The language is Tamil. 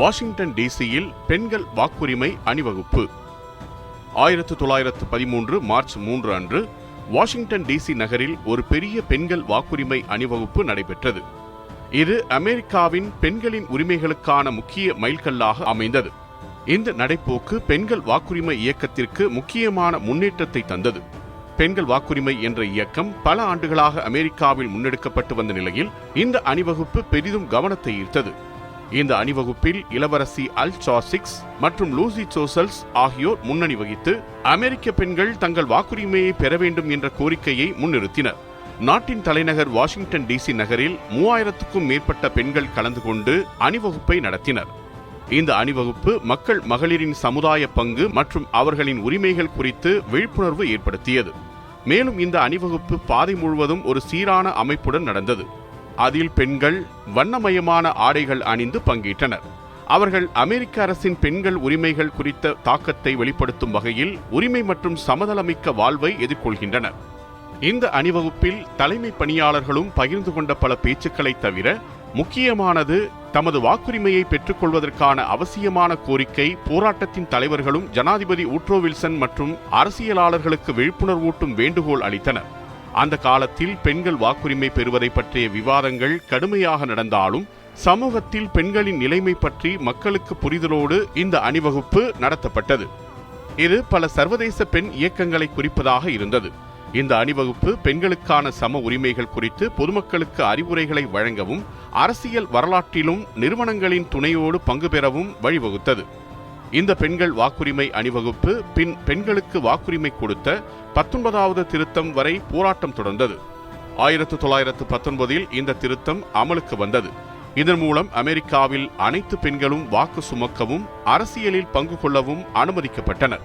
வாஷிங்டன் டிசியில் பெண்கள் வாக்குரிமை அணிவகுப்பு. 1913 மார்ச் 3 அன்று வாஷிங்டன் டிசி நகரில் ஒரு பெரிய பெண்கள் வாக்குரிமை அணிவகுப்பு நடைபெற்றது. இது அமெரிக்காவின் பெண்களின் உரிமைகளுக்கான முக்கிய மைல்கல்லாக அமைந்தது. இந்த நடைப்போக்கு பெண்கள் வாக்குரிமை இயக்கத்திற்கு முக்கியமான முன்னேற்றத்தை தந்தது. பெண்கள் வாக்குரிமை என்ற இயக்கம் பல ஆண்டுகளாக அமெரிக்காவில் முன்னெடுக்கப்பட்டு வந்த நிலையில் இந்த அணிவகுப்பு பெரிதும் கவனத்தை ஈர்த்தது. இந்த அணிவகுப்பில் இளவரசி அல்சாசிக்ஸ் மற்றும் லூசி சோசல்ஸ் ஆகியோர் முன்னணி வகித்து அமெரிக்க பெண்கள் தங்கள் வாக்குரிமையை பெற வேண்டும் என்ற கோரிக்கையை முன்னிறுத்தினர். நாட்டின் தலைநகர் வாஷிங்டன் டிசி நகரில் 3000க்கும் மேற்பட்ட பெண்கள் கலந்து கொண்டு அணிவகுப்பை நடத்தினர். இந்த அணிவகுப்பு மகளிரின் சமுதாய பங்கு மற்றும் அவர்களின் உரிமைகள் குறித்து விழிப்புணர்வு ஏற்படுத்தியது. மேலும் இந்த அணிவகுப்பு பாதை முழுவதும் ஒரு சீரான அமைப்புடன் நடந்தது. அதில் பெண்கள் வண்ணமயமான ஆடைகள் அணிந்து பங்கேற்றனர். அவர்கள் அமெரிக்க அரசின் பெண்கள் உரிமைகள் குறித்த தாக்கத்தை வெளிப்படுத்தும் வகையில் உரிமை மற்றும் சமதளமிக்க வாழ்வை எதிர்கொள்கின்றனர். இந்த அணிவகுப்பில் தலைமை பணியாளர்களும் பகிர்ந்து கொண்ட பல பேச்சுக்களை தவிர முக்கியமானது தமது வாக்குரிமையை பெற்றுக் கொள்வதற்கான அவசியமான கோரிக்கை போராட்டத்தின் தலைவர்களும் ஜனாதிபதி வூட்ரோ வில்சன் மற்றும் அரசியலாளர்களுக்கு விழிப்புணர்வூட்டும் வேண்டுகோள் அளித்தனர். அந்த காலத்தில் பெண்கள் வாக்குரிமை பெறுவதை பற்றிய விவாதங்கள் கடுமையாக நடந்தாலும் சமூகத்தில் பெண்களின் நிலைமை பற்றி மக்களுக்கு புரிதலோடு இந்த அணிவகுப்பு நடத்தப்பட்டது. இது பல சர்வதேச பெண் இயக்கங்களை குறிப்பதாக இருந்தது. இந்த அணிவகுப்பு பெண்களுக்கான சம உரிமைகள் குறித்து பொதுமக்களுக்கு அறிவுரைகளை வழங்கவும் அரசியல் வரலாற்றிலும் நிறுவனங்களின் துணையோடு பங்கு பெறவும் வழிவகுத்தது. இந்த பெண்கள் வாக்குரிமை அணிவகுப்பு பின் பெண்களுக்கு வாக்குரிமை கொடுத்த 19வது திருத்தம் வரை போராட்டம் தொடர்ந்தது. 1919இல் இந்த திருத்தம் அமலுக்கு வந்தது. இதன் மூலம் அமெரிக்காவில் அனைத்து பெண்களும் வாக்கு சுமக்கவும் அரசியலில் பங்கு கொள்ளவும் அனுமதிக்கப்பட்டனர்.